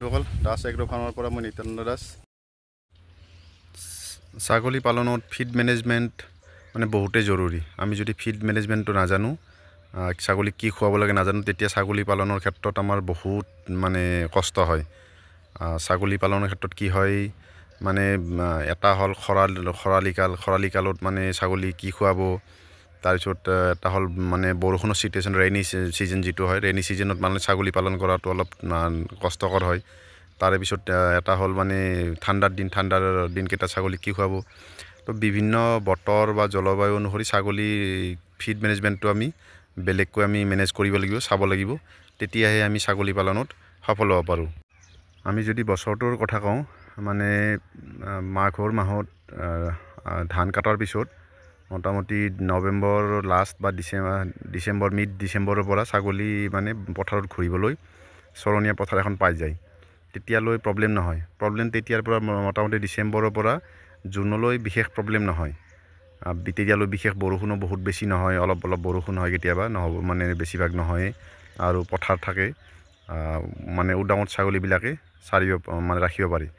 সকল দাস এগ্ৰ ফাৰ্মৰ পৰা মই নিত্যানন্দ দাস। ছাগলী পালনত ফিড মেনেজমেণ্ট মানে বহুতেই জৰুৰী। আমি যদি ফিড মেনেজমেণ্টটো নাজানো, ছাগলীক কি খুৱাব লাগে নাজানো, তেতিয়া ছাগলী পালনৰ ক্ষেত্ৰত আমাৰ বহুত মানে কষ্ট হয়। ছাগলী পালনৰ ক্ষেত্ৰত কি হয় মানে এটা হ'ল খৰালি কালত মানে ছাগলী কি খুৱাব, তাৰপিছত এটা হ'ল মানে বৰষুণৰ চিটুৱেশ্যন, ৰেইনি ছিজন যিটো হয়, ৰেইনি ছিজনত মানে ছাগলী পালন কৰাটো অলপ কষ্টকৰ হয়। তাৰে পিছত এটা হ'ল মানে ঠাণ্ডাৰ দিনকেইটা ছাগলী কি খুৱাব। তো বিভিন্ন বতৰ বা জলবায়ু অনুসৰি ছাগলী ফিড মেনেজমেণ্টটো আমি বেলেগকৈ আমি মেনেজ কৰিব লাগিব, চাব লাগিব, তেতিয়াহে আমি ছাগলী পালনত সফল হ'ব পাৰোঁ। আমি যদি বছৰটোৰ কথা কওঁ, মানে মাঘৰ মাহত ধান কটাৰ পিছত মোটামুটি নৱেম্বৰ লাষ্ট বা মিড ডিচেম্বৰৰ পৰা ছাগলী মানে পথাৰত ঘূৰিবলৈ চৰণীয়া পথাৰ এখন পাই যায়। তেতিয়ালৈ প্ৰব্লেম নহয়। তেতিয়াৰ পৰা মোটামুটি ডিচেম্বৰৰ পৰা জুনলৈ বিশেষ প্ৰব্লেম নহয়। তেতিয়ালৈ বিশেষ বৰষুণো বহুত বেছি নহয়, অলপ বৰষুণ হয় কেতিয়াবা, নহ'ব মানে বেছিভাগ নহয়, আৰু পথাৰ থাকে, মানে উদাঙত ছাগলীবিলাকে ৰাখিব পাৰি।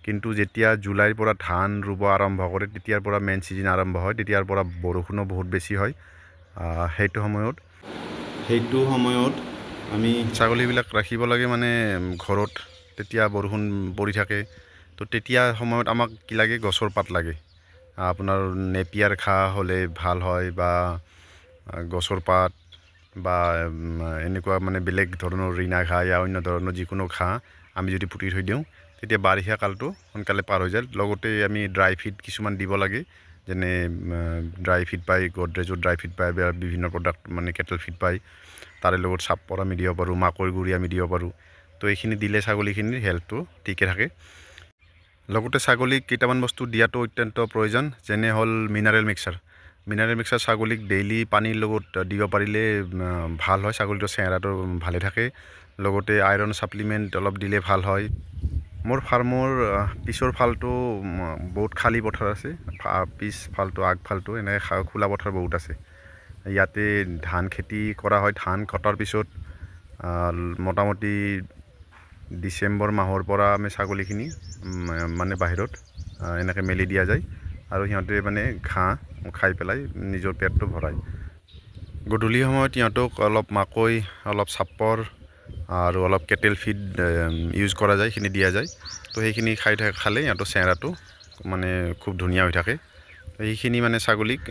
কিন্তু যেতিয়া জুলাইৰ পৰা ধান ৰুব আৰম্ভ কৰে, তেতিয়াৰ পৰা মেইন ছিজন আৰম্ভ হয়, তেতিয়াৰ পৰা বৰষুণো বহুত বেছি হয়। সেইটো সময়ত আমি ছাগলীবিলাক ৰাখিব লাগে মানে ঘৰত, তেতিয়া বৰষুণ পৰি থাকে। তো তেতিয়া সময়ত আমাক কি লাগে, গছৰ পাত লাগে। আপোনাৰ নেপিয়াৰ ঘাঁহ হ'লে ভাল হয়, বা গছৰ পাত, বা এনেকুৱা মানে বেলেগ ধৰণৰ ৰিণা ঘাঁহ বা অন্য ধৰণৰ যিকোনো ঘাঁহ আমি যদি পুতি থৈ দিওঁ, তেতিয়া বাৰিষা কালটো সোনকালে পাৰ হৈ যায়। লগতে আমি ড্ৰাই ফিড কিছুমান দিব লাগে, যেনে ড্ৰাই ফিড পায়, গডৰেজৰ ড্ৰাই ফিড পায়, বা বিভিন্ন প্ৰডাক্ট মানে কেটেল ফিড পায়, তাৰে লগত চাপৰ আমি দিব পাৰোঁ, মাকৈ গুড়ি আমি দিব পাৰোঁ। তো এইখিনি দিলে ছাগলীখিনিৰ হেল্থটো ঠিকে থাকে। লগতে ছাগলীক কেইটামান বস্তু দিয়াটো অত্যন্ত প্ৰয়োজন, যেনে হ'ল মিনাৰেল মিক্সাৰ ছাগলীক ডেইলি পানীৰ লগত দিব পাৰিলে ভাল হয়, ছাগলীটোৰ চেহেৰাটো ভালে থাকে। লগতে আইৰণ ছাপ্লিমেণ্ট অলপ দিলে ভাল হয়। মোৰ ফাৰ্মৰ পিছৰ ফালটো বহুত খালী পথাৰ আছে, পিছফালটো আগফালটো এনেকৈ খোলা পথাৰ বহুত আছে। ইয়াতে ধান খেতি কৰা হয়। ধান কটাৰ পিছত মোটামুটি ডিচেম্বৰ মাহৰ পৰা আমি ছাগলীখিনি মানে বাহিৰত এনেকৈ মেলি দিয়া যায়, আৰু সিহঁতে মানে ঘাঁহ খাই পেলাই নিজৰ পেটটো ভৰায়। গধূলি সময়ত সিহঁতক অলপ মাকৈ, অলপ চাপৰ আৰু অলপ কেটেল ফিড ইউজ কৰা যায়, সেইখিনি দিয়া যায়। তো সেইখিনি খালে সিহঁতৰ চেহেৰাটো মানে খুব ধুনীয়া হৈ থাকে। সেইখিনি মানে ছাগলীক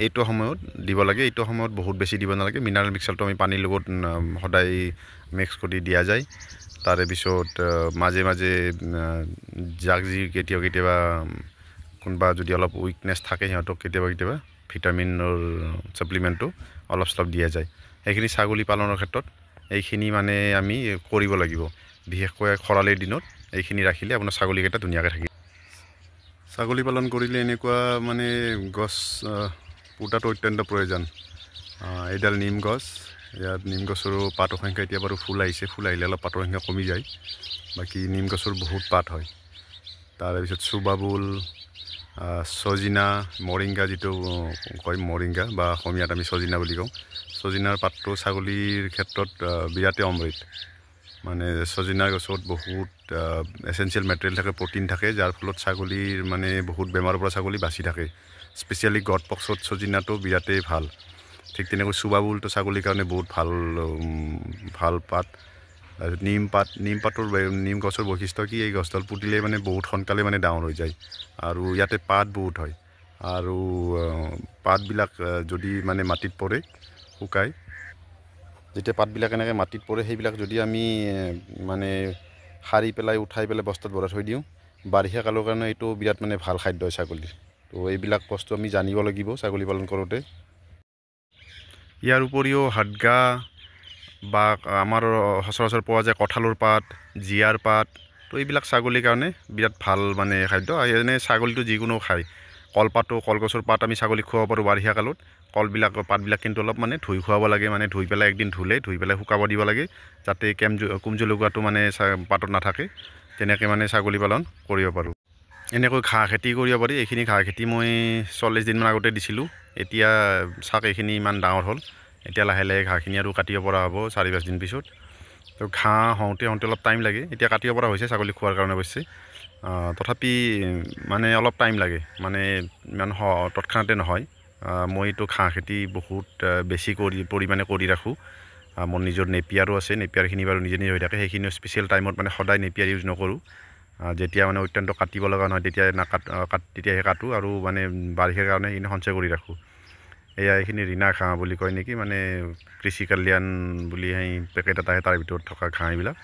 এইটো সময়ত দিব লাগে। এইটো সময়ত বহুত বেছি দিব নালাগে। মিনাৰেল মিক্সাৰটো আমি পানীৰ লগত সদায় মিক্স কৰি দিয়া যায়। তাৰে পিছত মাজে মাজে কেতিয়াবা কোনোবা যদি অলপ উইকনেছ থাকে, সিহঁতক কেতিয়াবা ভিটামিনৰ ছাপ্লিমেণ্টটো অলপ চলপ দিয়া যায়। সেইখিনি ছাগলী পালনৰ ক্ষেত্ৰত এইখিনি মানে আমি কৰিব লাগিব। বিশেষকৈ খৰালিৰ দিনত এইখিনি ৰাখিলে আপোনাৰ ছাগলীকেইটা ধুনীয়াকৈ থাকিব। ছাগলী পালন কৰিলে এনেকুৱা মানে গছ পুতাটো অত্যন্ত প্ৰয়োজন। এইডাল নিম গছ, ইয়াত নিম গছৰো পাতৰ সংখ্যা এতিয়া বাৰু ফুল আহিলে অলপ পাতৰ সংখ্যা কমি যায়। বাকী নিম গছৰ বহুত পাত হয়। তাৰেপিছত চুবাবুল, ছজিনা, মৰিংগা যিটো কয়, মৰিংগা বা অসমীয়াত আমি ছজিনা বুলি কওঁ। ছজিনাৰ পাতটো ছাগলীৰ ক্ষেত্ৰত বিৰাটেই অমৃত। মানে ছজিনা গছত বহুত এচেঞ্চিয়েল মেটেৰিয়েল থাকে, প্ৰ'টিন থাকে, যাৰ ফলত ছাগলীৰ মানে বহুত বেমাৰৰ পৰা ছাগলী বাচি থাকে। স্পেচিয়েলি গট পক্সত ছজিনাটো বিৰাটেই ভাল। ঠিক তেনেকৈ চুবাবুলটো ছাগলীৰ কাৰণে বহুত ভাল পাত। নিম গছৰ বৈশিষ্ট্য কি, এই গছডাল পুতিলে মানে বহুত সোনকালে মানে ডাঙৰ হৈ যায়, আৰু ইয়াতে পাত বহুত হয়। আৰু পাতবিলাক যদি মানে মাটিত পৰে শুকাই, যেতিয়া পাতবিলাক এনেকৈ মাটিত পৰে, সেইবিলাক যদি আমি মানে সাৰি পেলাই উঠাই পেলাই বস্তাত ভৰাই থৈ দিওঁ, বাৰিষা কালৰ কাৰণে এইটো বিৰাট মানে ভাল খাদ্য হয় ছাগলীৰ। তো এইবিলাক বস্তু আমি জানিব লাগিব ছাগলী পালন কৰোঁতে। ইয়াৰ উপৰিও হাডগা বা আমাৰ সচৰাচৰ পোৱা যায় কঁঠালৰ পাত, জীয়াৰ পাত, তো এইবিলাক ছাগলীৰ কাৰণে বিৰাট ভাল মানে খাদ্য। এনে ছাগলীটো যিকোনো খায়। কলগছৰ পাত আমি ছাগলীক খুৱাব পাৰোঁ বাৰিষা কালত। পাতবিলাক কিন্তু অলপ মানে ধুই খুৱাব লাগে, মানে ধুই পেলাই একদিন ধুই পেলাই শুকাব দিব লাগে, যাতে কুমজলকীয়াটো মানে পাতত নাথাকে। তেনেকৈ মানে ছাগলী পালন কৰিব পাৰোঁ। এনেকৈ ঘাঁহ খেতি কৰিব পাৰি। এইখিনি ঘাঁহ খেতি মই 40 দিনমান আগতে দিছিলোঁ। এতিয়া চাওক এইখিনি ইমান ডাঙৰ হ'ল। এতিয়া লাহে লাহে ঘাঁহখিনি আৰু কাটিব পৰা হ'ব 4-5 দিন পিছত। তো ঘাঁহ হওঁতে অলপ টাইম লাগে। এতিয়া কাটিব পৰা হৈছে ছাগলী খোৱাৰ কাৰণে অৱশ্যে, তথাপি মানে অলপ টাইম লাগে, মানে ইমান তৎক্ষণাতে নহয়। মইতো ঘাঁহ খেতি বহুত বেছি পৰিমাণে কৰি ৰাখোঁ। মোৰ নিজৰ নেপিয়াৰো আছে, নেপিয়াৰখিনি বাৰু নিজে হৈ থাকে, সেইখিনি স্পেচিয়েল টাইমত মানে সদায় নেপিয়াৰ ইউজ নকৰোঁ। যেতিয়া মানে অত্যন্ত কাটিব লগা নহয় তেতিয়া তেতিয়াহে কাটোঁ, আৰু মানে বাৰিষাৰ কাৰণে সেইখিনি সঞ্চয় কৰি ৰাখোঁ। এইখিনি ৰীণা ঘাঁহ বুলি কয় নেকি, মানে কৃষি কল্যাণ বুলি সেই পেকেট এটা আহে, তাৰ ভিতৰত থকা ঘাঁহ এইবিলাক।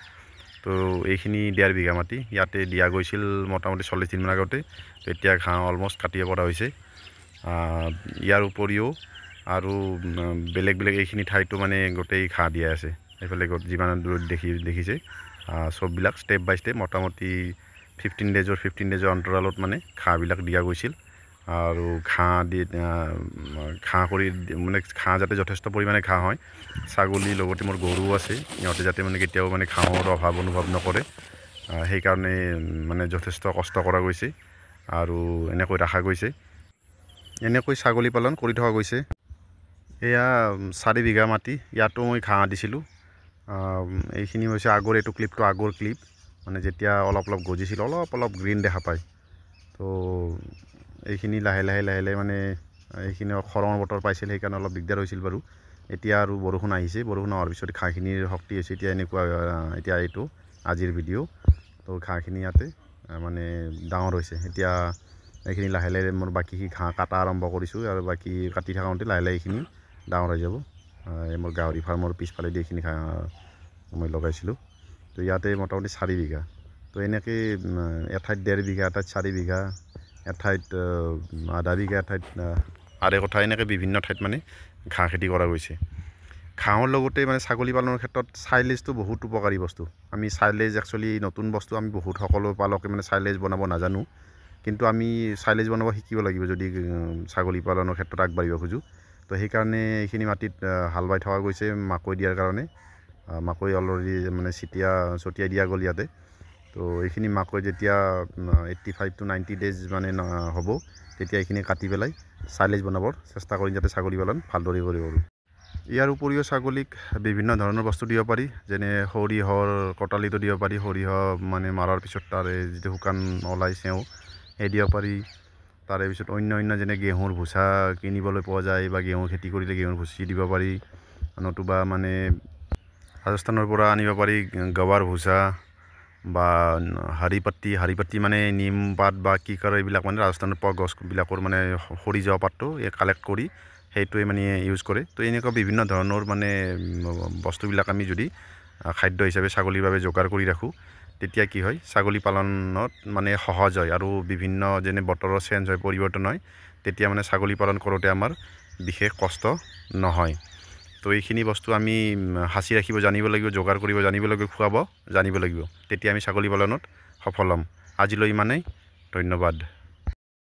তো এইখিনি 1.5 বিঘা মাটি ইয়াতে দিয়া গৈছিল মোটামুটি 40 দিনমান আগতে। তো এতিয়া ঘাঁহ অলমষ্ট কাটিব পৰা হৈছে। ইয়াৰ উপৰিও আৰু বেলেগ এইখিনি ঠাইতো মানে গোটেই ঘাঁহ দিয়া আছে। এইফালে যিমান দূৰত দেখিছে চববিলাক ষ্টেপ বাই ষ্টেপ মোটামুটি 15 ডেজৰ অন্তৰালত মানে ঘাঁহবিলাক দিয়া গৈছিল। আৰু ঘাঁহ কৰি মানে ঘাঁহ যাতে যথেষ্ট পৰিমাণে ঘাঁহ হয়, ছাগলীৰ লগতে মোৰ গৰুও আছে, সিহঁতে যাতে মানে কেতিয়াও মানে ঘাঁহৰ অভাৱ অনুভৱ নকৰে, সেইকাৰণে মানে যথেষ্ট কষ্ট কৰা গৈছে আৰু এনেকৈ ৰখা গৈছে। এনেকৈ ছাগলী পালন কৰি থকা গৈছে। এয়া 4 বিঘা মাটি, ইয়াতো মই ঘাঁহ দিছিলোঁ। এইখিনি হৈছে আগৰ, এইটো ক্লিপটো আগৰ ক্লিপ, মানে যেতিয়া অলপ গজিছিল, অলপ গ্ৰীণ দেখা পায়। তো এইখিনি লাহে লাহে মানে এইখিনি খৰাং বতৰ পাইছিল, সেইকাৰণে অলপ দিগদাৰ হৈছিল বাৰু। এতিয়া আৰু বৰষুণ আহিছে, বৰষুণ অহাৰ পিছত ঘাঁহখিনিৰ শক্তি হৈছে এতিয়া এনেকুৱা। এতিয়া এইটো আজিৰ ভিডিঅ'। তো ঘাঁহখিনি ইয়াতে মানে ডাঙৰ হৈছে। এতিয়া এইখিনি লাহে মোৰ বাকী ঘাঁহ কাটা আৰম্ভ কৰিছোঁ, আৰু বাকী কাটি থাকোঁতে লাহে এইখিনি ডাঙৰ হৈ যাব। মোৰ গাহৰি ফাৰ্মৰ পিছফালেদি এইখিনি ঘাঁহ মই লগাইছিলোঁ। তো ইয়াতে মোটামুটি 4 বিঘা। তো এনেকৈ এঠাইত 1.5 বিঘা, এঠাইত 4 বিঘা, এঠাইত আধা বিঘা, এঠাইত আঢ়ৈ কঠা, এনেকৈ বিভিন্ন ঠাইত মানে ঘাঁহ খেতি কৰা গৈছে। ঘাঁহৰ লগতে মানে ছাগলী পালনৰ ক্ষেত্ৰত চাইলেজটো বহুত উপকাৰী বস্তু। আমি চাইলেজ একচুৱেলি নতুন বস্তু, আমি সকলো পালকে মানে চাইলেজ বনাব নাজানো, কিন্তু আমি চাইলেজ বনাব শিকিব লাগিব যদি ছাগলী পালনৰ ক্ষেত্ৰত আগবাঢ়িব খোজোঁ। তো সেইকাৰণে এইখিনি মাটিত হাল বাই থকা গৈছে মাকৈ দিয়াৰ কাৰণে। মাকৈ অলৰেডি মানে ছটিয়াই দিয়া গ'ল ইয়াতে। তো এইখিনি মাকৈ যেতিয়া 85 to 90 ডেজ মানে হ'ব, তেতিয়া এইখিনি কাটি পেলাই চাইলেজ বনাবৰ চেষ্টা কৰিম, যাতে ছাগলী পালন ভালদৰে কৰিব পাৰোঁ। ইয়াৰ উপৰিও ছাগলীক বিভিন্ন ধৰণৰ বস্তু দিব পাৰি, যেনে সৰিয়হৰ কটালিটো দিব পাৰি। সৰিয়হ মানে মাৰাৰ পিছত তাৰে যিটো শুকান ওলাই চেওঁ, সেই দিব পাৰি। তাৰে পিছত অন্য যেনে ঘেঁহুৰ ভুচা কিনিবলৈ পোৱা যায়, বা ঘেঁহু খেতি কৰিলে ঘেঁহুৰ ভুচি দিব পাৰি। নতুবা মানে ৰাজস্থানৰ পৰা আনিব পাৰি গৱাৰ ভুচা, বা হাৰি পাত্তি মানে নিম পাত বা কি কৰে, এইবিলাক মানে ৰাজস্থানৰ পৰা গছবিলাকৰ মানে সৰি যোৱা পাতটো কালেক্ট কৰি সেইটোৱে মানে ইউজ কৰে। তো এনেকুৱা বিভিন্ন ধৰণৰ মানে বস্তুবিলাক আমি যদি খাদ্য হিচাপে ছাগলীৰ বাবে যোগাৰ কৰি ৰাখোঁ, তেতিয়া কি হয়, ছাগলী পালনত মানে সহজ হয়। আৰু বিভিন্ন যেনে বতৰৰ চেঞ্জ হয়, পৰিৱৰ্তন হয়, তেতিয়া মানে ছাগলী পালন কৰোঁতে আমাৰ বিশেষ কষ্ট নহয়। তো এইখিনি বস্তু আমি সাঁচি ৰাখিব জানিব লাগিব, যোগাৰ কৰিব জানিব লাগিব, খুৱাব জানিব লাগিব, তেতিয়া আমি ছাগলী পালনত সফল হ'ম। আজিলৈ ইমানেই, ধন্যবাদ।